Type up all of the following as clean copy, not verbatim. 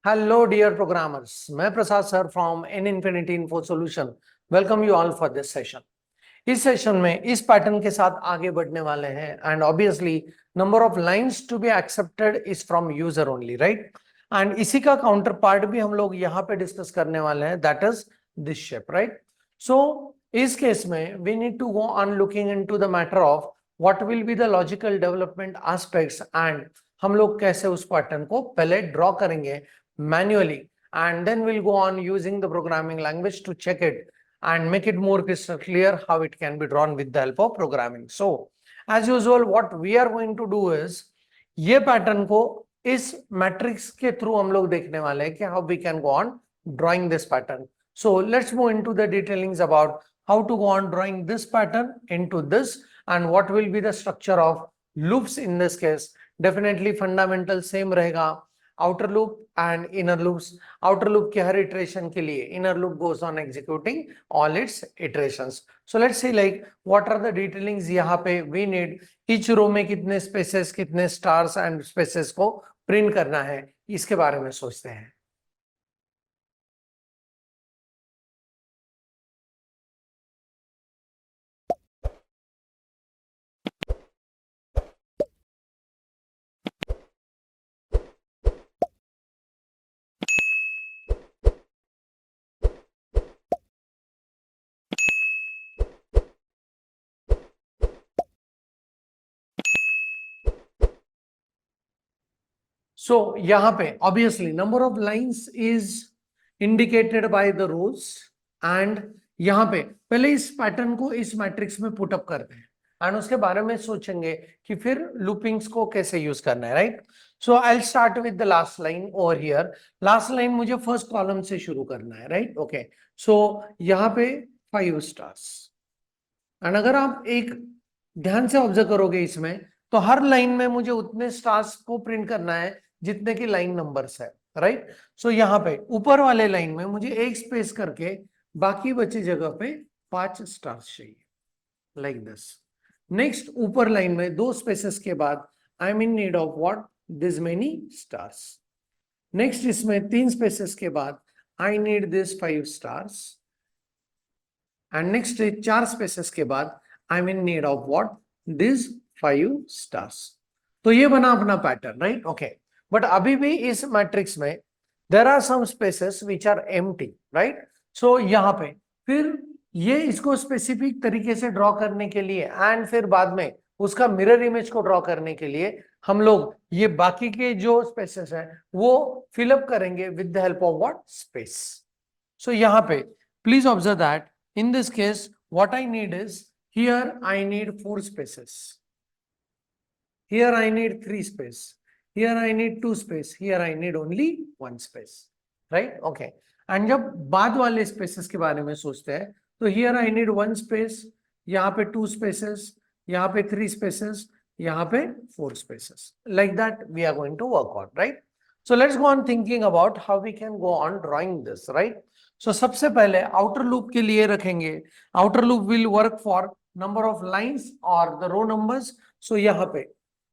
Hello, dear programmers. मैं प्रसाद sir from N Infinity Info Solution. Welcome you all for this session. इस session में इस pattern के साथ आगे बढ़ने वाले हैं and obviously number of lines to be accepted is from user only, right? And इसी का काउंटर पार्ट भी हम लोग यहाँ पे डिस्कस करने वाले हैं, that is this shape, right? So इस केस में we need to go on looking into the matter of what will be the logical development aspects and हम लोग कैसे उस पैटर्न को पहले ड्रॉ करेंगे manually and then we'll go on using the programming language to check it and make it more crystal clear how it can be drawn with the help of programming. So as usual what we are going to do is ये pattern को इस matrix के through हम लोग देखने वाले हैं कि how we can go on drawing this pattern. So let's move into the detailings about how to go on drawing this pattern into this and what will be the structure of loops in this case. Definitely fundamental same रहेगा, outer loop and inner loops. Outer loop के हर iteration के लिए inner loop goes on executing all its iterations. So let's see like what are the detailings यहाँ पे we need. each row में कितने spaces, कितने stars and spaces को print करना है, इसके बारे में सोचते हैं. So यहाँ पे obviously number of lines is indicated by the rows and यहाँ पे पहले इस पैटर्न को इस मैट्रिक्स में पुट अप करते हैं एंड उसके बारे में सोचेंगे कि फिर लूपिंग्स को कैसे यूज करना है, right? So I will start with the last line over here. Last line मुझे फर्स्ट कॉलम से शुरू करना है, राइट? ओके, सो यहाँ पे 5 स्टार्स एंड अगर आप एक ध्यान से ऑब्जर्व करोगे इसमें तो हर लाइन में मुझे उतने स्टार्स को प्रिंट करना है जितने की लाइन नंबर्स है, राइट? सो यहाँ पे ऊपर वाले लाइन में मुझे एक स्पेस करके बाकी बची जगह पे 5 स्टार्स चाहिए, लाइक दिस. नेक्स्ट ऊपर लाइन में 2 स्पेसेस के बाद I am in need of what, this many stars. Next इसमें 3 स्पेसेस के बाद I need this 5 stars and next 4 spaces के बाद I am in need of what, this 5 stars. तो ये बना अपना पैटर्न, राइट? ओके, बट अभी भी इस मैट्रिक्स में there are some spaces which are empty, right? So यहाँ पे फिर ये इसको स्पेसिफिक तरीके से ड्रॉ करने के लिए एंड फिर बाद में उसका मिरर इमेज को ड्रॉ करने के लिए हम लोग ये बाकी के जो स्पेसेस हैं वो फिलअप करेंगे with the help of what, space. So यहाँ पे please observe that in this case what I need is, here I need 4 spaces, here I need 3 space, here I need 2 space, here I need only 1 space, right? Okay, and जब बाद वाले spaces के बारे में सोचते हैं तो here I need 1 space, यहाँ पे 2 spaces, यहाँ पे 3 spaces, यहाँ पे 4 spaces. Like that we are going to work on, right? So let's go on thinking about how we can go on drawing this, right? So सबसे पहले outer loop के लिए रखेंगे. Outer loop will work for number of lines or the row numbers. So यहाँ पे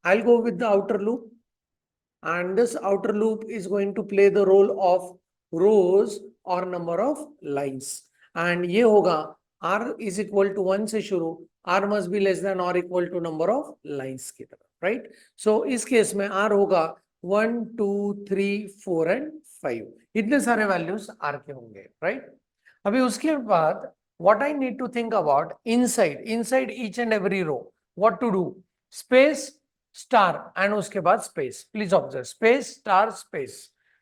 I'll go with the outer loop and this outer loop is going to play the role of rows or number of lines. And ये होगा r is equal to 1 से शुरू, r must be less than or equal to number of lines की तरफ, right? So इस case में r होगा 1 2 3 4 and 5, इतने सारे वैल्यूज r के होंगे, राइट? अभी उसके बाद what I need to think about inside each and every row, what to do, space star and उसके बाद space. Please observe, space star space.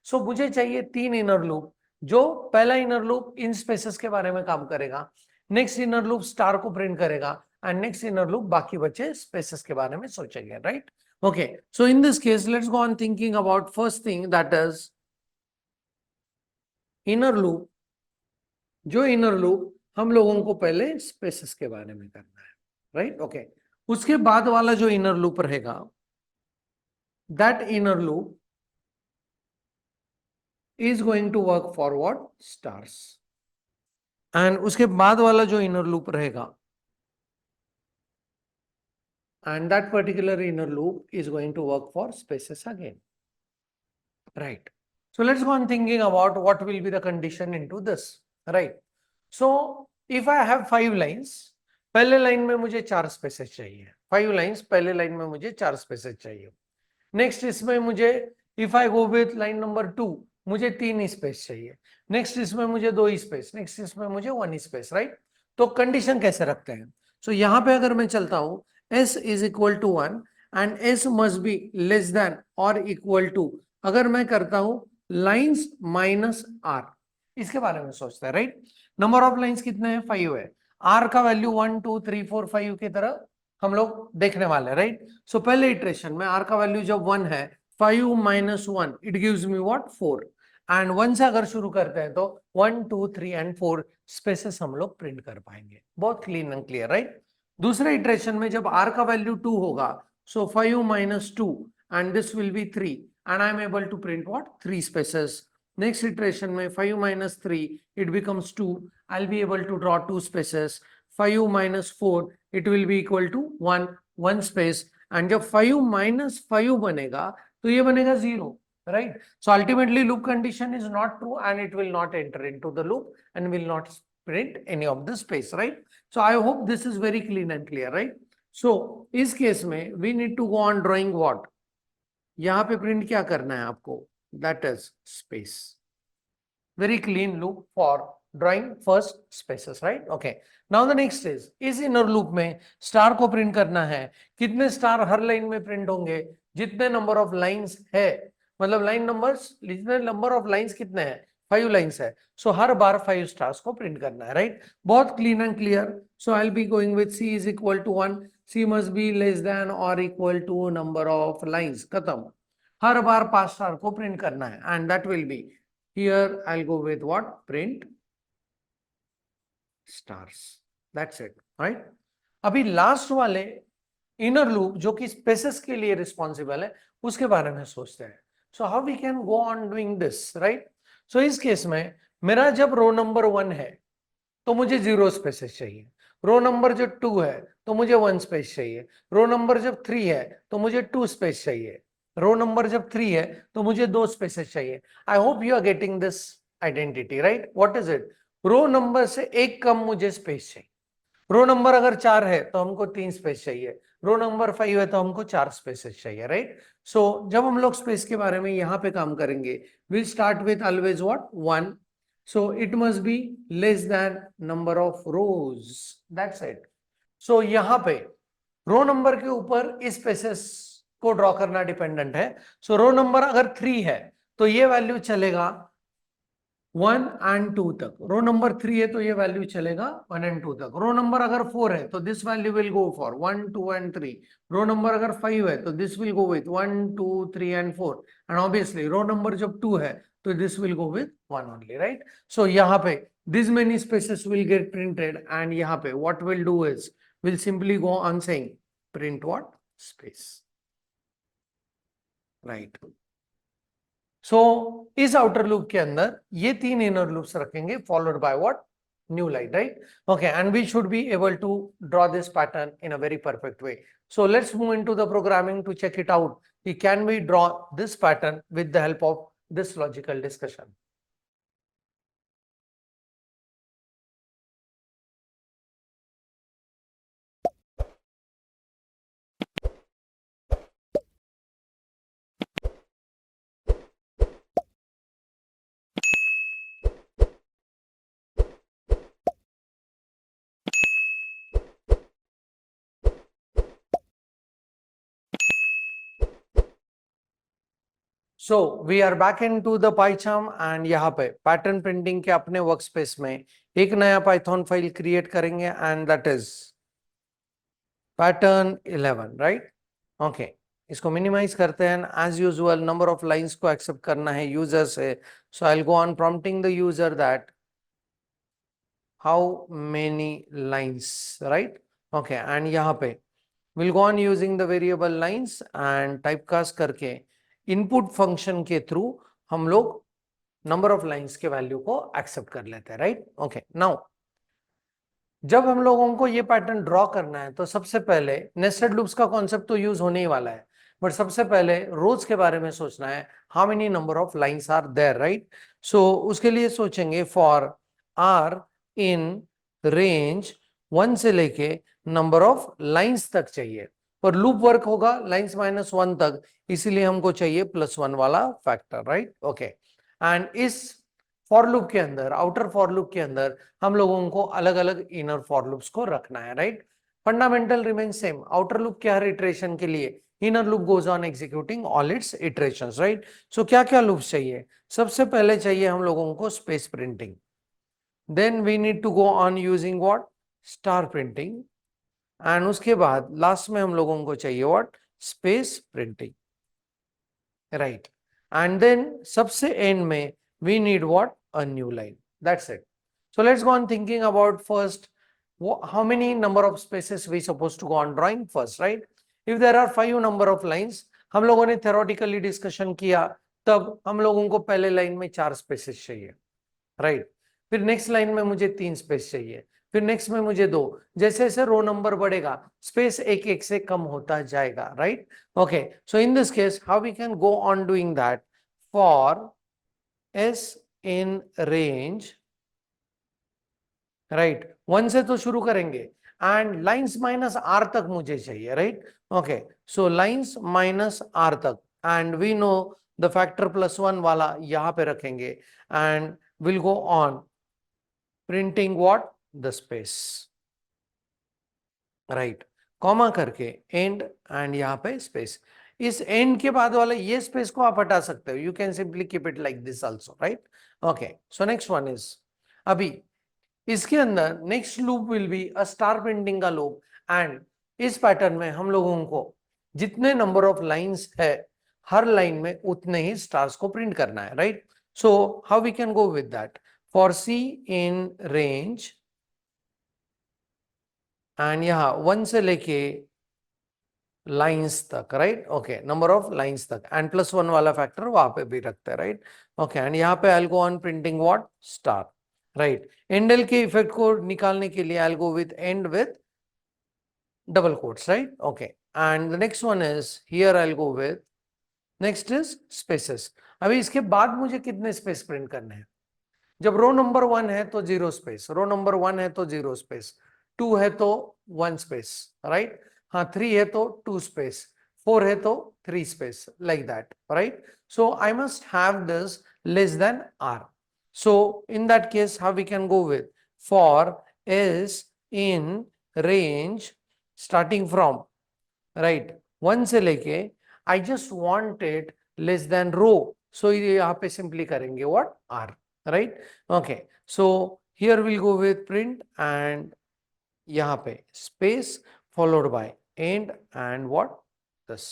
So मुझे चाहिए 3 इनर लूप. जो पहला इनर लूप इन स्पेसेस के बारे में काम करेगा, नेक्स्ट इनर लूप स्टार को प्रिंट करेगा एंड नेक्स्ट इनर लूप बाकी बचे स्पेसेस के बारे में सोचेंगे, right? Okay, so in this case let's go on thinking about first thing that is inner loop. जो इनर लूप हम लोगों को पहले स्पेसेस के बारे में करना है, राइट? ओके, उसके बाद वाला जो इनर लूप रहेगा, that inner loop is going to work for what, stars. and उसके बाद वाला जो inner loop रहेगा, and that particular inner loop is going to work for spaces again, right? So let's go on thinking about what will be the condition into this, right? So if I have 5 lines, पहले line में मुझे 4 spaces चाहिए, 5 lines पहले line में मुझे 4 spaces चाहिए. Next इसमें मुझे if I go with line number 2 मुझे 3 स्पेस चाहिए. नेक्स्ट इसमें मुझे 2 स्पेस, नेक्स्ट इसमें मुझे 1 स्पेस, राइट? तो कंडीशन कैसे रखते हैं? सो यहाँ पे अगर मैं चलता हूं s is equal to 1 and s must be less than और इक्वल टू, अगर मैं करता हूं लाइन्स माइनस आर, इसके बारे में सोचते हैं, राइट? नंबर ऑफ लाइन्स कितने हैं? 5 है. आर का वैल्यू 1 2 3 4 5 की तरह हम लोग देखने वाले हैं, राइट? सो पहले इटरेशन में आर का वैल्यू जब 1 है, 5 minus 1 it gives me what? 4. And 1 से अगर शुरू करते हैं तो 1 2 3 एंड 4 स्पेसेस हम लोग प्रिंट कर पाएंगे. बहुत क्लीन एंड क्लियर, राइट? दूसरे इटरेशन में जब आर का वैल्यू 2 होगा, so 5 minus 2 and this will be 3 and I am able to print what? 3 spaces. Next iteration में 5 minus 3 it becomes 2. I'll be able to draw 2 spaces. 5 minus 4 it will be equal to 1 space. And जब 5 minus 5 बनेगा तो ये बनेगा 0, right? So ultimately loop condition is not true and it will not enter into the loop and will not print any of the space, right? So I hope this is very clean and clear, right? So इस case में we need to go on drawing what? यहाँ पे print क्या करना है आपको? That is space. Very clean loop for drawing first spaces, right? Okay. Now the next is inner loop में star को प्रिंट करना है. कितने स्टार हर लाइन में प्रिंट होंगे? जितने नंबर ऑफ लाइंस है, मतलब लाइन नंबर्स, जितने नंबर ऑफ लाइंस कितने हैं? 5 लाइंस है. सो हर बार 5 स्टार्स को प्रिंट करना है, राइट? बहुत clean and clear. So I will be going with c is equal to 1. c must be less than और equal to number of lines. खत्म. हर बार 5 स्टार को प्रिंट करना है and that will be, here I'll go with what? Print stars. That's it, right? अभी last वाले inner loop जो कि स्पेसेस के लिए रिस्पॉन्सिबल है, उसके बारे में सोचते हैं. So how we can go on doing this, right? So इस केस में मेरा जब रो नंबर 1 है तो मुझे 0 स्पेसेस चाहिए. रो नंबर जो 2 है तो मुझे 1 स्पेस चाहिए. रो नंबर जब 3 है तो मुझे 2 स्पेस चाहिए. रो नंबर जब 3 है तो मुझे 2 स्पेसेस चाहिए. I hope you are getting this identity, right? What is it? Row number से एक कम मुझे स्पेस चाहिए. रो नंबर अगर 4 है तो हमको 3 स्पेस चाहिए. रो नंबर 5 है तो हमको 4 स्पेसेस चाहिए, राइट? सो जब हम लोग स्पेस के बारे में यहाँ पे काम करेंगे, will start with always what? 1. So it must be less than number of rows. That's it. So यहाँ पे रो नंबर के ऊपर इस स्पेसेस को ड्रॉ करना डिपेंडेंट है. सो रो नंबर अगर 3 है तो ये वैल्यू चलेगा 1 and 2 तक. रो नंबर 3 है तो ये वैल्यू चलेगा 1 and 2 तक. रो नंबर अगर 4 है तो this value will go for 1 2 and 3. Row number अगर 5 है तो this will go with 1 2 3 and 4. And obviously row number जब 2 है तो this will go with 1 only, right? So यहाँ पे this many spaces will get printed and यहाँ पे what will do is will simply go on saying print what? Space, right? So इस outer loop के अंदर ये 3 इनर लूप्स रखेंगे followed by what? New line, right? Okay. And we should be able to draw this pattern in a very perfect way. So let's move into the programming to check it out. Can we draw this pattern with the help of this logical discussion? So we are back in to the Python and यहाँ पे pattern printing के अपने work space में एक नया Python file create करेंगे and that is pattern 11, right? Okay. इसको minimize करते हैं. As usual number of lines को एक्सेप्ट करना है यूजर से. So I will go on prompting the user that how many lines, right? Okay. And यहाँ पे will go on using the variable lines and typecast करके input function के through हम लोग नंबर ऑफ लाइंस के value को accept कर लेते हैं, राइट? ओके. नाउ जब हम लोगों को ये पैटर्न ड्रॉ करना है तो सबसे पहले नेस्टेड लूप्स का कॉन्सेप्ट तो यूज होने ही वाला है. बट सबसे पहले रोज के बारे में सोचना है, how many number of lines are there, right? So उसके लिए सोचेंगे फॉर आर इन रेंज 1 से लेके नंबर ऑफ लाइंस तक चाहिए, पर लूप वर्क होगा लाइंस -1 तक, इसीलिए हमको चाहिए +1 वाला फैक्टर, राइट? ओके, एंड इस फॉर लूप के अंदर, आउटर फॉर लूप के अंदर हम लोगों को अलग अलग इनर फॉर लूप्स को रखना है, right? Fundamental remain same, outer loop के हर इटरेशन के लिए inner loop goes on executing all its iterations, right? So क्या क्या लूप्स चाहिए? सबसे पहले चाहिए हम लोगों को space printing, then we need to go on using what, star printing, and उसके बाद लास्ट में हम लोगों को चाहिए what, space printing, right? And then सबसे एंड में we need what, a new line. That's it. So let's go on thinking about first how many number of spaces we supposed to go on drawing first, right? If there are 5 number of lines, हम लोगों ने theoretically discussion किया, तब हम लोगों को पहले line में 4 स्पेसेस चाहिए, राइट? फिर नेक्स्ट लाइन में मुझे 3 स्पेस चाहिए, फिर नेक्स्ट में मुझे 2, जैसे जैसे रो नंबर बढ़ेगा स्पेस एक एक से कम होता जाएगा, right? Okay, so in this case how we can go on doing that, for S in range, right? 1 से तो शुरू करेंगे एंड लाइंस -r तक मुझे चाहिए, right? Okay, so lines -r तक, and we know the factor +1 वाला यहां पे रखेंगे and will go on printing what, the space, right? Comma करके एंड, एंड यहां पे स्पेस, इस एंड के बाद वाले ये स्पेस को आप हटा सकते हो, you can simply keep it like this also, right? Okay, so next one is, अभी इसके अंदर next loop will be a star printing का लूप, एंड इस पैटर्न में हम लोगों को जितने नंबर ऑफ लाइंस है हर लाइन में उतने ही स्टार्स को प्रिंट करना है, right? So how we can go with that, for C in range, and यहां 1 से लेके लाइंस तक, right? Okay, number of lines तक, एंड +1 वाला फैक्टर वहां पे भी रखते हैं, राइट? ओके, एंड यहाँ पे I will go on printing what, star, right? एंडल के इफेक्ट को निकालने के लिए I will go with end with double quotes, right? Okay, and the next one is here I will go with, next is spaces. अभी इसके बाद मुझे कितने स्पेस प्रिंट करने हैं? जब रो नंबर 1 है तो 0 स्पेस, रो नंबर 1 है तो 0 स्पेस, 2 है तो 1 स्पेस, राइट? हाँ, 3 है तो 2 स्पेस, 4 है तो 3 space, like that, right? So I must have this less than r. So in that case, how we can go with, for is in range starting from, right, 1 से लेके I just want it less than row, so यहाँ पे simply करेंगे what, r, right? Okay, so here we'll go with print and यहाँ पे space followed by end and what, this,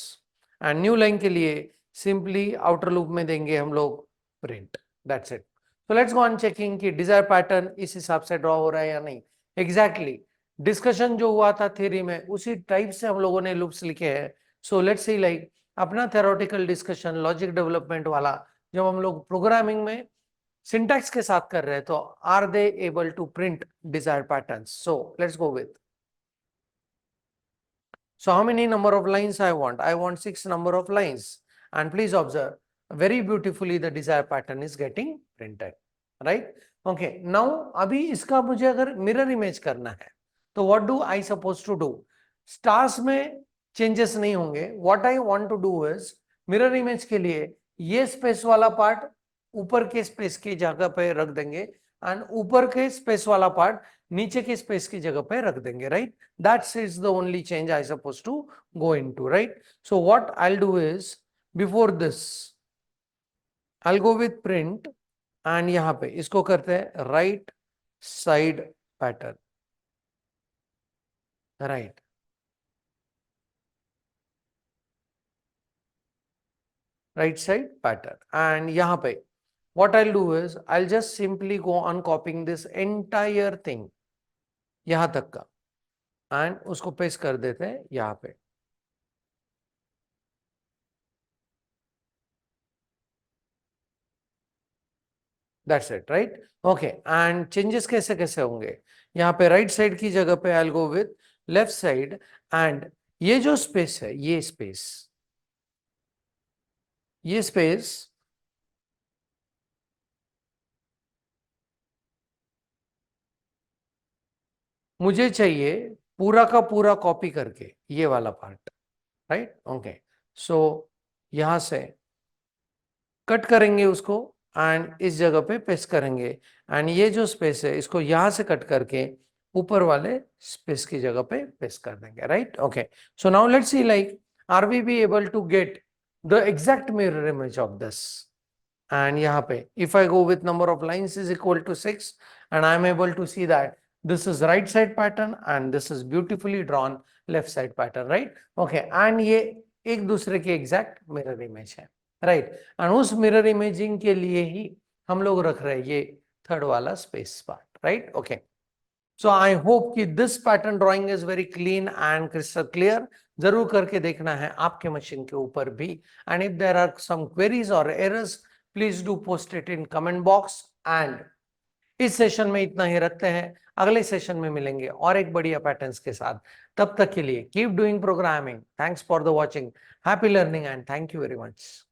and new line के लिए simply outer loop में देंगे हम लोग print, that's it. So let's go on checking कि desired pattern इस हिसाब से draw हो रहा है या नहीं. Exactly, discussion जो हुआ था theory में उसी type से हम लोगों ने loops लिखे हैं. So let's see, like अपना theoretical discussion logic development वाला जब हम लोग programming में syntax के साथ कर रहे हैं तो are they able to print desired patterns? So let's go with, so how many number of lines I want? I want 6 number of lines, and please observe very beautifully the desired pattern is getting printed, right? Okay, now अभी इसका मुझे अगर mirror image करना है तो what do I supposed to do? Stars में changes नहीं होंगे. What I want to do is mirror image के लिए ये space वाला part ऊपर के space की जगह पे रख देंगे and ऊपर के space वाला part नीचे के space की जगह पे रख देंगे, right? That is the only change I supposed to go into, right? So what I'll do is, before this I'll go with print and यहाँ पे इसको करते हैं right side pattern, right? Right side pattern, and यहाँ पे what I'll do is I'll just simply go on copying this entire thing यहाँ तक का and उसको पेस्ट कर देते हैं यहाँ पे. That's it, right? Okay, and changes कैसे कैसे होंगे? यहाँ पे राइट साइड की जगह पे I'll go with left side, and ये जो स्पेस है ये स्पेस ये स्पेस मुझे चाहिए पूरा का पूरा कॉपी करके, ये वाला पार्ट, राइट? ओके, सो यहां से कट करेंगे उसको एंड इस जगह पे पेस्ट करेंगे, एंड ये जो स्पेस है इसको यहां से कट करके ऊपर वाले स्पेस की जगह पे पेस्ट कर देंगे, right? Okay, so now let's see like are we be able to get the exact mirror image of this. And यहाँ पे if I go with number of lines is equal to 6 and I am able to see that this is right side pattern and this is beautifully drawn left side pattern, right? Okay, and ये एक दूसरे के exact mirror image है, right? and उस mirror imaging के लिए ही हम लोग रख रहे हैं ये थर्ड वाला space part, right? Okay, so I hope कि this pattern drawing is very clean and crystal clear. जरूर करके देखना है आपके मशीन के ऊपर भी, and if there are some queries or errors please do post it in comment box. And इस सेशन में इतना ही रखते हैं, अगले सेशन में मिलेंगे और एक बढ़िया पैटर्न्स के साथ. तब तक के लिए keep doing programming. Thanks for the watching, happy learning and thank you very much.